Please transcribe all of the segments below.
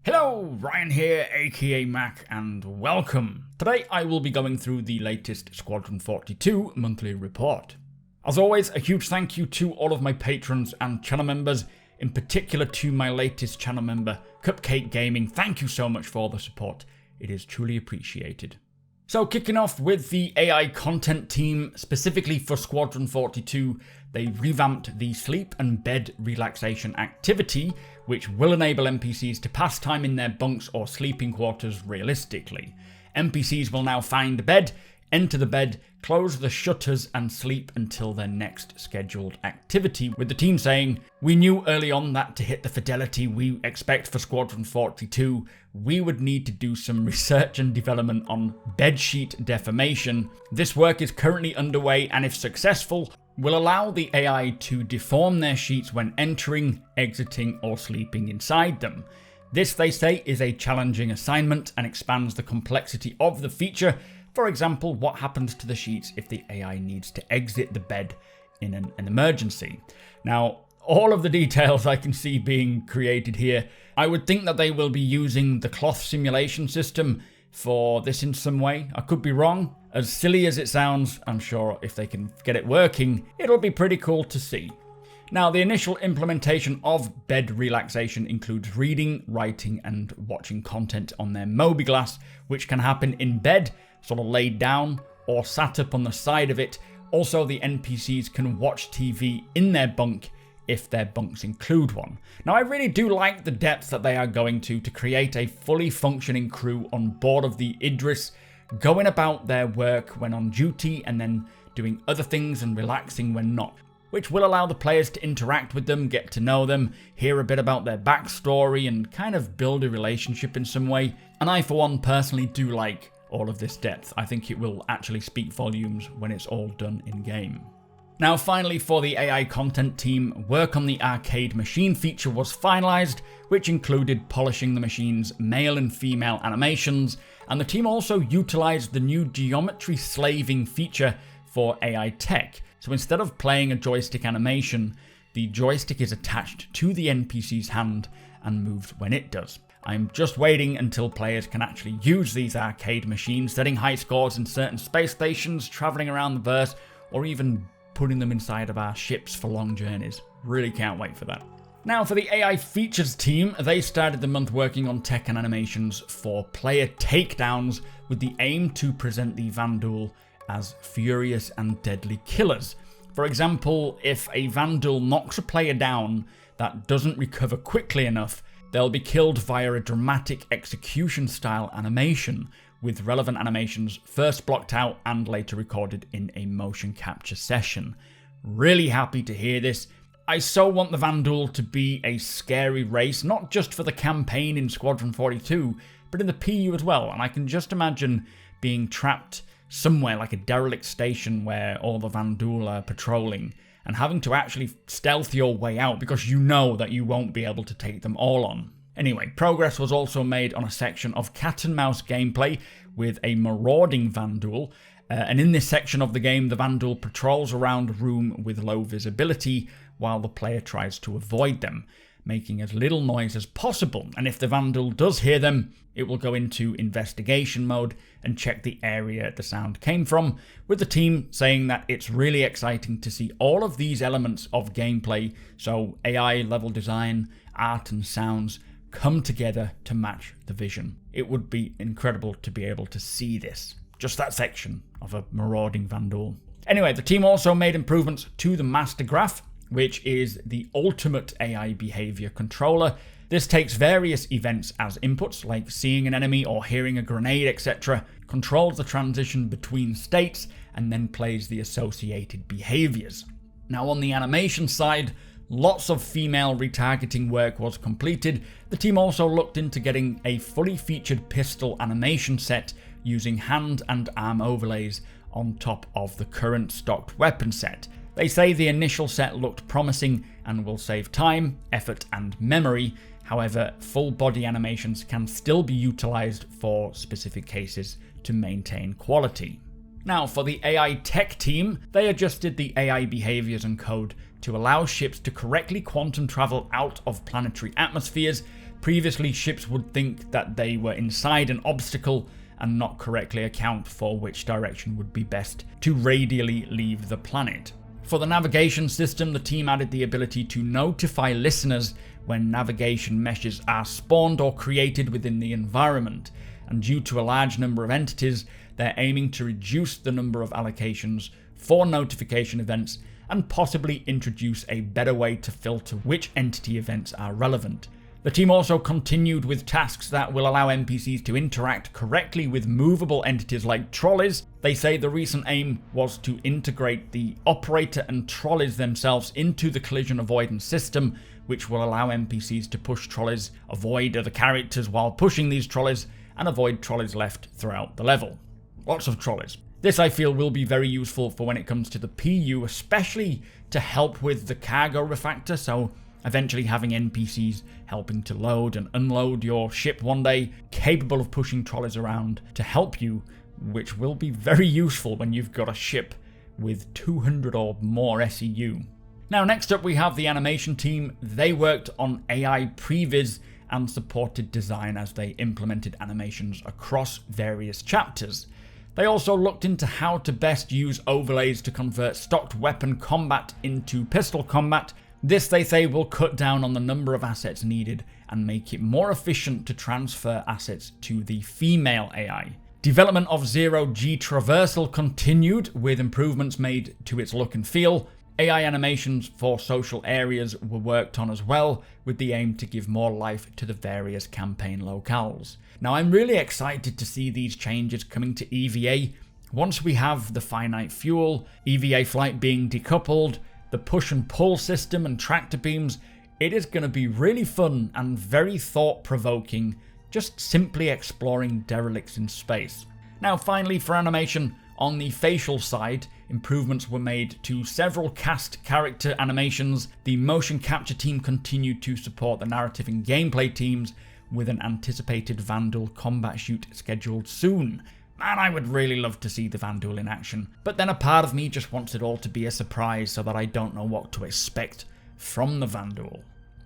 Hello, Ryan here, aka Mac, and welcome. Today I will be going through the latest Squadron 42 monthly report. As always, a huge thank you to all of my patrons and channel members, in particular to my latest channel member, Cupcake Gaming. Thank you so much for the support, it is truly appreciated. So kicking off with the AI content team, specifically for Squadron 42, they revamped the sleep and bed relaxation activity, which will enable NPCs to pass time in their bunks or sleeping quarters realistically. NPCs will now find a bed, enter the bed, close the shutters and sleep until their next scheduled activity, with the team saying, "We knew early on that to hit the fidelity we expect for Squadron 42, we would need to do some research and development on bedsheet deformation. This work is currently underway and if successful, will allow the AI to deform their sheets when entering, exiting or sleeping inside them. This, they say, is a challenging assignment and expands the complexity of the feature. For example, what happens to the sheets if the AI needs to exit the bed in an emergency?" Now, all of the details I can see being created here. I would think that they will be using the cloth simulation system for this in some way. I could be wrong. As silly as it sounds, I'm sure if they can get it working, it'll be pretty cool to see. Now, the initial implementation of bed relaxation includes reading, writing, and watching content on their mobiGlass, which can happen in bed, sort of laid down, or sat up on the side of it. Also, the NPCs can watch TV in their bunk if their bunks include one. Now, I really do like the depth that they are going to create a fully functioning crew on board of the Idris, going about their work when on duty and then doing other things and relaxing when not, which will allow the players to interact with them, get to know them, hear a bit about their backstory and kind of build a relationship in some way. And I, for one, personally do like all of this depth. I think it will actually speak volumes when it's all done in game. Now, finally, for the AI content team, work on the arcade machine feature was finalized, which included polishing the machine's male and female animations, and the team also utilized the new geometry slaving feature for AI tech. So instead of playing a joystick animation, the joystick is attached to the NPC's hand and moves when it does. I'm just waiting until players can actually use these arcade machines, setting high scores in certain space stations, traveling around the verse, or even putting them inside of our ships for long journeys. Really can't wait for that. Now, for the AI features team, they started the month working on Tekken Animations for player takedowns with the aim to present the Vanduul as furious and deadly killers. For example, if a Vanduul knocks a player down that doesn't recover quickly enough, they'll be killed via a dramatic execution style animation, with relevant animations first blocked out and later recorded in a motion capture session. Really happy to hear this. I so want the Vanduul to be a scary race, not just for the campaign in Squadron 42, but in the PU as well, and I can just imagine being trapped somewhere like a derelict station where all the Vanduul are patrolling, and having to actually stealth your way out because you know that you won't be able to take them all on. Anyway, progress was also made on a section of cat and mouse gameplay with a marauding Vanduul, and in this section of the game, the Vanduul patrols around a room with low visibility while the player tries to avoid them, making as little noise as possible, and if the Vanduul does hear them, it will go into investigation mode and check the area the sound came from, with the team saying that it's really exciting to see all of these elements of gameplay, so AI level design, art and sounds, come together to match the vision. It would be incredible to be able to see this, just that section of a marauding Vanduul. Anyway, the team also made improvements to the Master Graph, which is the ultimate AI behavior controller. This takes various events as inputs, like seeing an enemy or hearing a grenade, etc., controls the transition between states, and then plays the associated behaviors. Now, on the animation side, lots of female retargeting work was completed. The team also looked into getting a fully featured pistol animation set using hand and arm overlays on top of the current stocked weapon set. They say the initial set looked promising and will save time, effort and memory. However, full body animations can still be utilized for specific cases to maintain quality. Now, for the AI tech team, they adjusted the AI behaviors and code to allow ships to correctly quantum travel out of planetary atmospheres. Previously, ships would think that they were inside an obstacle and not correctly account for which direction would be best to radially leave the planet. For the navigation system, the team added the ability to notify listeners when navigation meshes are spawned or created within the environment, and due to a large number of entities, they're aiming to reduce the number of allocations for notification events and possibly introduce a better way to filter which entity events are relevant. The team also continued with tasks that will allow NPCs to interact correctly with movable entities like trolleys. They say the recent aim was to integrate the operator and trolleys themselves into the collision avoidance system, which will allow NPCs to push trolleys, avoid other characters while pushing these trolleys, and avoid trolleys left throughout the level. Lots of trolleys. This, I feel, will be very useful for when it comes to the PU, especially to help with the cargo refactor, so eventually having NPCs helping to load and unload your ship one day, capable of pushing trolleys around to help you, which will be very useful when you've got a ship with 200 or more SEU. Now, next up we have the animation team. They worked on AI previs and supported design as they implemented animations across various chapters. They also looked into how to best use overlays to convert stocked weapon combat into pistol combat. This, they say, will cut down on the number of assets needed and make it more efficient to transfer assets to the female AI. Development of Zero G Traversal continued, with improvements made to its look and feel. AI animations for social areas were worked on as well, with the aim to give more life to the various campaign locales. Now, I'm really excited to see these changes coming to EVA. Once we have the finite fuel, EVA flight being decoupled, the push and pull system and tractor beams, it is going to be really fun and very thought-provoking, just simply exploring derelicts in space. Now, finally, for animation, on the facial side, improvements were made to several cast character animations. The motion capture team continued to support the narrative and gameplay teams, with an anticipated Vanduul combat shoot scheduled soon. Man, I would really love to see the Vanduul in action, but then a part of me just wants it all to be a surprise so that I don't know what to expect from the Vanduul.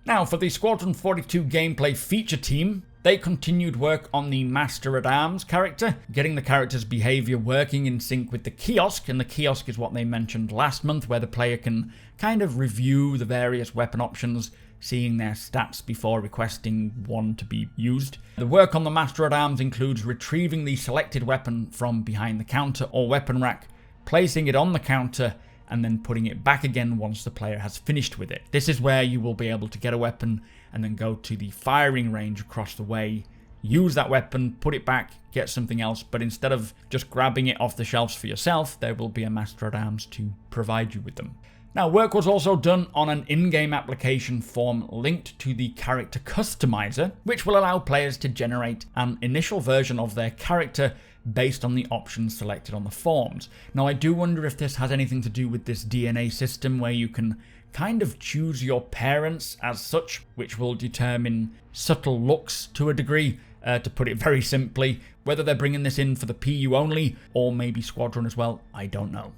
Now, for the Squadron 42 gameplay feature team, they continued work on the Master-at-Arms character, getting the character's behaviour working in sync with the kiosk, and the kiosk is what they mentioned last month, where the player can kind of review the various weapon options, seeing their stats before requesting one to be used. The work on the Master-at-Arms includes retrieving the selected weapon from behind the counter or weapon rack, placing it on the counter, and then putting it back again once the player has finished with it. This is where you will be able to get a weapon and then go to the firing range across the way, use that weapon, put it back, get something else, but instead of just grabbing it off the shelves for yourself, there will be a Master-at-Arms to provide you with them. Now, work was also done on an in-game application form linked to the character customizer, which will allow players to generate an initial version of their character based on the options selected on the forms. Now, I do wonder if this has anything to do with this DNA system where you can kind of choose your parents as such, which will determine subtle looks to a degree, to put it very simply. Whether they're bringing this in for the PU only, or maybe Squadron as well, I don't know.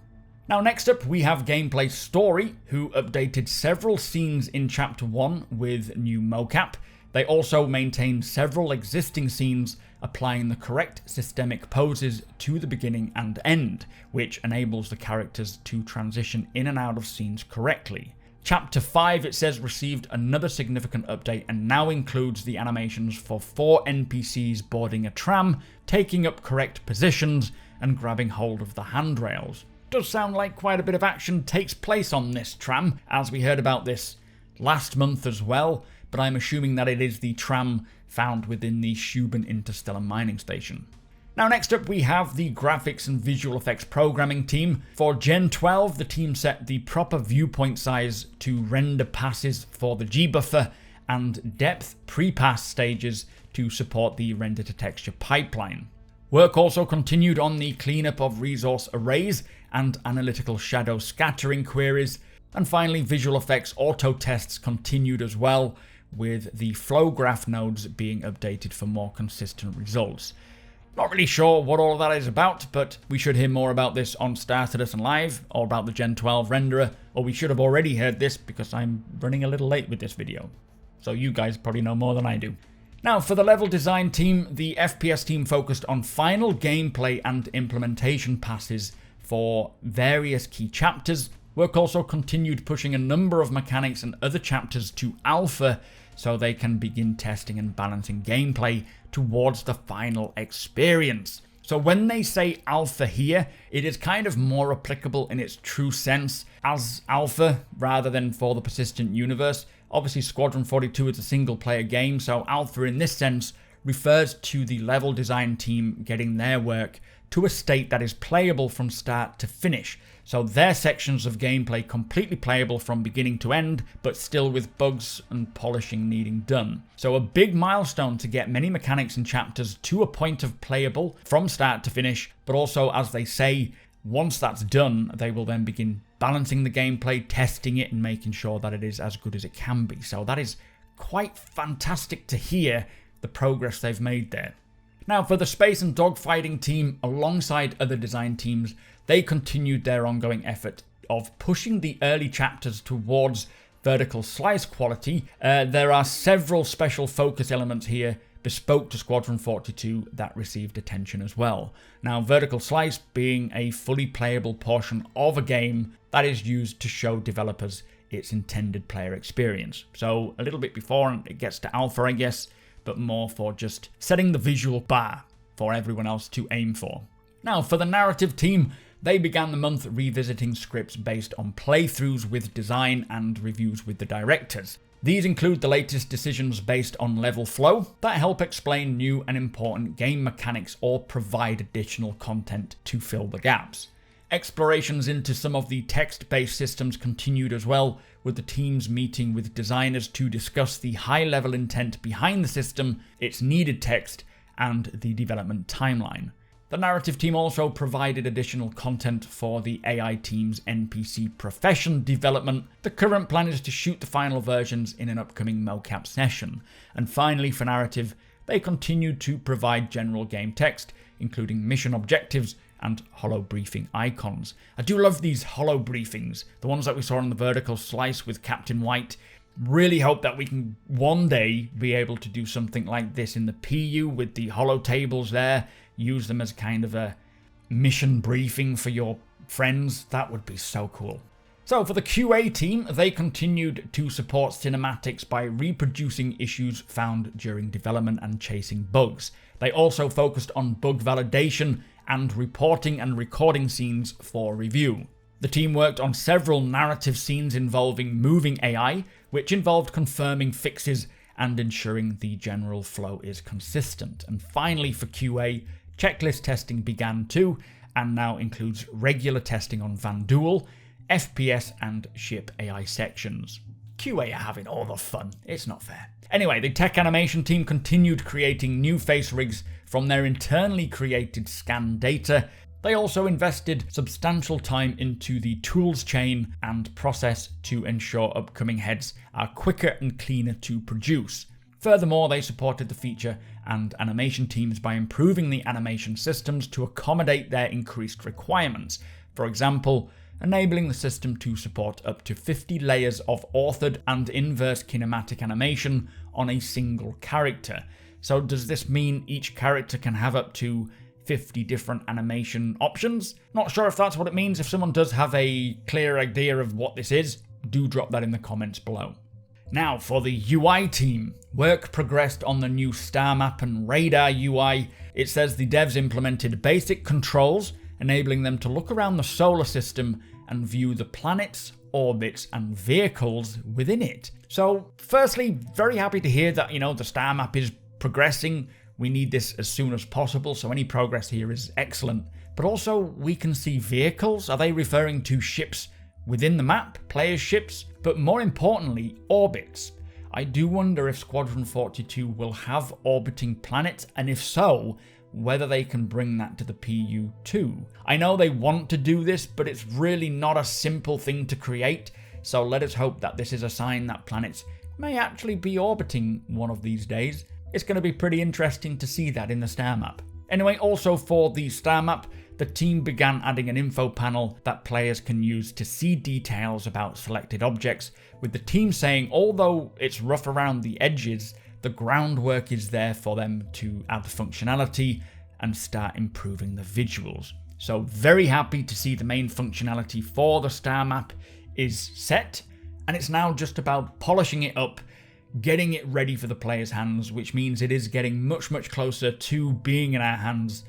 Now, next up, we have Gameplay Story, who updated several scenes in Chapter 1 with new mocap. They also maintained several existing scenes, applying the correct systemic poses to the beginning and end, which enables the characters to transition in and out of scenes correctly. Chapter 5, it says, received another significant update and now includes the animations for 4 NPCs boarding a tram, taking up correct positions, and grabbing hold of the handrails. Does sound like quite a bit of action takes place on this tram, as we heard about this last month as well, but I'm assuming that it is the tram found within the Shubin Interstellar Mining Station. Now, next up, we have the graphics and visual effects programming team. For Gen 12, the team set the proper viewpoint size to render passes for the G-buffer and depth pre-pass stages to support the render to texture pipeline. Work also continued on the cleanup of resource arrays and analytical shadow scattering queries. And finally, visual effects auto tests continued as well, with the flow graph nodes being updated for more consistent results. Not really sure what all of that is about, but we should hear more about this on Star Citizen Live, or about the Gen 12 renderer, or we should have already heard this because I'm running a little late with this video. so you guys probably know more than I do. Now, for the level design team, the FPS team focused on final gameplay and implementation passes for various key chapters. Work also continued pushing a number of mechanics and other chapters to alpha so they can begin testing and balancing gameplay towards the final experience. So when they say alpha here, it is kind of more applicable in its true sense as alpha rather than for the persistent universe. Obviously, Squadron 42 is a single-player game, so alpha in this sense refers to the level design team getting their work to a state that is playable from start to finish. So their sections of gameplay completely playable from beginning to end, but still with bugs and polishing needing done. So a big milestone to get many mechanics and chapters to a point of playable from start to finish, but also, as they say, once that's done, they will then begin balancing the gameplay, testing it, and making sure that it is as good as it can be. So that is quite fantastic to hear the progress they've made there. Now, for the space and dogfighting team, alongside other design teams, they continued their ongoing effort of pushing the early chapters towards vertical slice quality. There are several special focus elements here bespoke to Squadron 42 that received attention as well. Now, vertical slice being a fully playable portion of a game that is used to show developers its intended player experience. So a little bit before it gets to alpha, I guess, but more for just setting the visual bar for everyone else to aim for. Now, for the narrative team, they began the month revisiting scripts based on playthroughs with design and reviews with the directors. These include the latest decisions based on level flow that help explain new and important game mechanics or provide additional content to fill the gaps. Explorations into some of the text-based systems continued as well, with the teams meeting with designers to discuss the high-level intent behind the system, its needed text, and the development timeline. The narrative team also provided additional content for the AI team's NPC profession development. The current plan is to shoot the final versions in an upcoming mocap session. And finally, for narrative, they continued to provide general game text, including mission objectives and holo briefing icons. I do love these holo briefings, the ones that we saw on the vertical slice with Captain White. Really hope that we can one day be able to do something like this in the PU with the holo tables there. Use them as kind of a mission briefing for your friends. That would be so cool. So for the QA team, they continued to support cinematics by reproducing issues found during development and chasing bugs. They also focused on bug validation and reporting and recording scenes for review. The team worked on several narrative scenes involving moving AI, which involved confirming fixes and ensuring the general flow is consistent. And finally, for QA, checklist testing began too, and now includes regular testing on Vanduul, FPS, and ship AI sections. QA are having all the fun. It's not fair. Anyway, the Tekken Animation team continued creating new face rigs from their internally created scan data. They also invested substantial time into the tools chain and process to ensure upcoming heads are quicker and cleaner to produce. Furthermore, they supported the feature and animation teams by improving the animation systems to accommodate their increased requirements. For example, enabling the system to support up to 50 layers of authored and inverse kinematic animation on a single character. So does this mean each character can have up to 50 different animation options? Not sure if that's what it means. If someone does have a clear idea of what this is, do drop that in the comments below. Now, for the UI team, work progressed on the new Starmap and Radar UI. It says the devs implemented basic controls, enabling them to look around the solar system and view the planets, orbits, and vehicles within it. So, firstly, very happy to hear that, the Starmap is progressing. We need this as soon as possible, so any progress here is excellent. But also, we can see vehicles. Are they referring to ships within the map, players' ships? But more importantly, orbits. I do wonder if Squadron 42 will have orbiting planets, and if so, whether they can bring that to the PU too. I know they want to do this, but it's really not a simple thing to create, so let us hope that this is a sign that planets may actually be orbiting one of these days. It's going to be pretty interesting to see that in the Starmap. Anyway, also for the Starmap, the team began adding an info panel that players can use to see details about selected objects, with the team saying although it's rough around the edges, the groundwork is there for them to add functionality and start improving the visuals. So very happy to see the main functionality for the star map is set, and it's now just about polishing it up, getting it ready for the players' hands, which means it is getting much closer to being in our hands.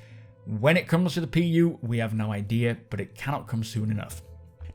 When it comes to the PU, we have no idea, but it cannot come soon enough.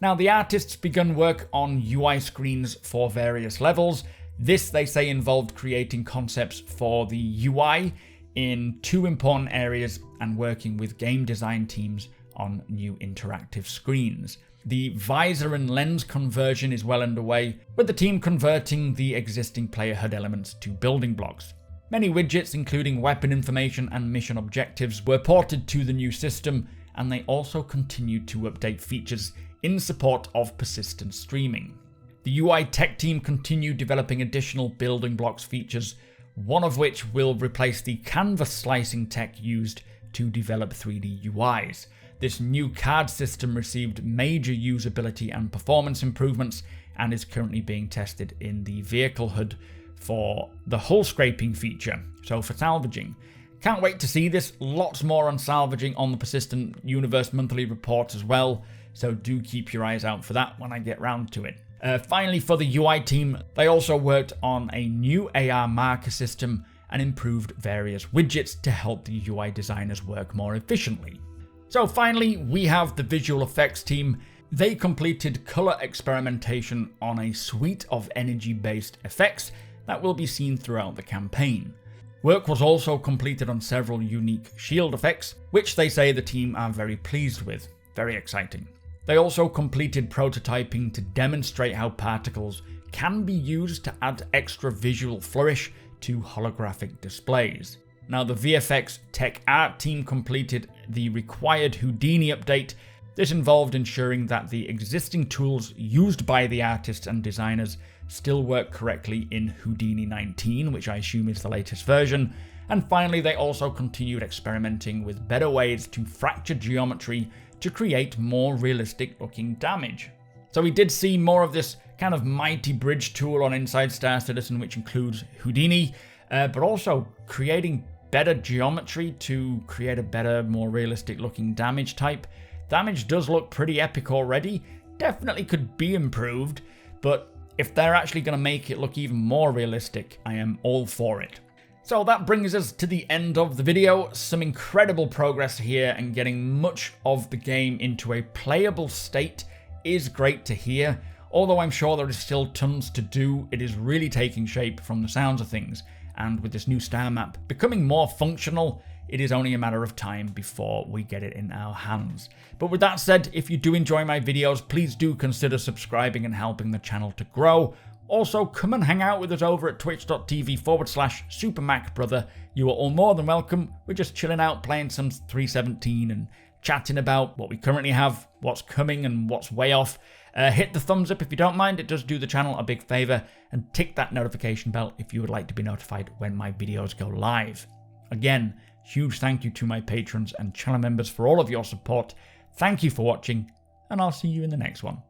Now, the artists begun work on UI screens for various levels. This, they say, involved creating concepts for the UI in 2 important areas and working with game design teams on new interactive screens. The visor and lens conversion is well underway, with the team converting the existing player HUD elements to building blocks. Many widgets, including weapon information and mission objectives, were ported to the new system, and they also continued to update features in support of persistent streaming. The UI tech team continued developing additional building blocks features, one of which will replace the canvas slicing tech used to develop 3D UIs. This new card system received major usability and performance improvements and is currently being tested in the vehicle HUD for the hull scraping feature, so for salvaging. Can't wait to see this. Lots more on salvaging on the Persistent Universe monthly report as well, so do keep your eyes out for that when I get round to it. Finally, for the UI team, they also worked on a new AR marker system and improved various widgets to help the UI designers work more efficiently. So finally, we have the visual effects team. They completed color experimentation on a suite of energy-based effects that will be seen throughout the campaign. Work was also completed on several unique shield effects, which they say the team are very pleased with. Very exciting. They also completed prototyping to demonstrate how particles can be used to add extra visual flourish to holographic displays. Now, the VFX Tech Art team completed the required Houdini update. This involved ensuring that the existing tools used by the artists and designers still work correctly in Houdini 19, which I assume is the latest version. And finally, they also continued experimenting with better ways to fracture geometry to create more realistic looking damage. So we did see more of this kind of mighty bridge tool on Inside Star Citizen, which includes Houdini, but also creating better geometry to create a better, more realistic looking damage type. Damage does look pretty epic already, definitely could be improved, but if they're actually going to make it look even more realistic, I am all for it. So that brings us to the end of the video. Some incredible progress here, and getting much of the game into a playable state is great to hear. Although I'm sure there is still tons to do, it is really taking shape from the sounds of things. And with this new star map becoming more functional, it is only a matter of time before we get it in our hands. But with that said, if you do enjoy my videos, please do consider subscribing and helping the channel to grow. Also, come and hang out with us over at twitch.tv/supermacbrother. You are all more than welcome. We're just chilling out, playing some 317 and chatting about what we currently have, what's coming and what's way off. Hit the thumbs up if you don't mind, it does do the channel a big favour, and tick that notification bell if you would like to be notified when my videos go live. Again, huge thank you to my patrons and channel members for all of your support. Thank you for watching, and I'll see you in the next one.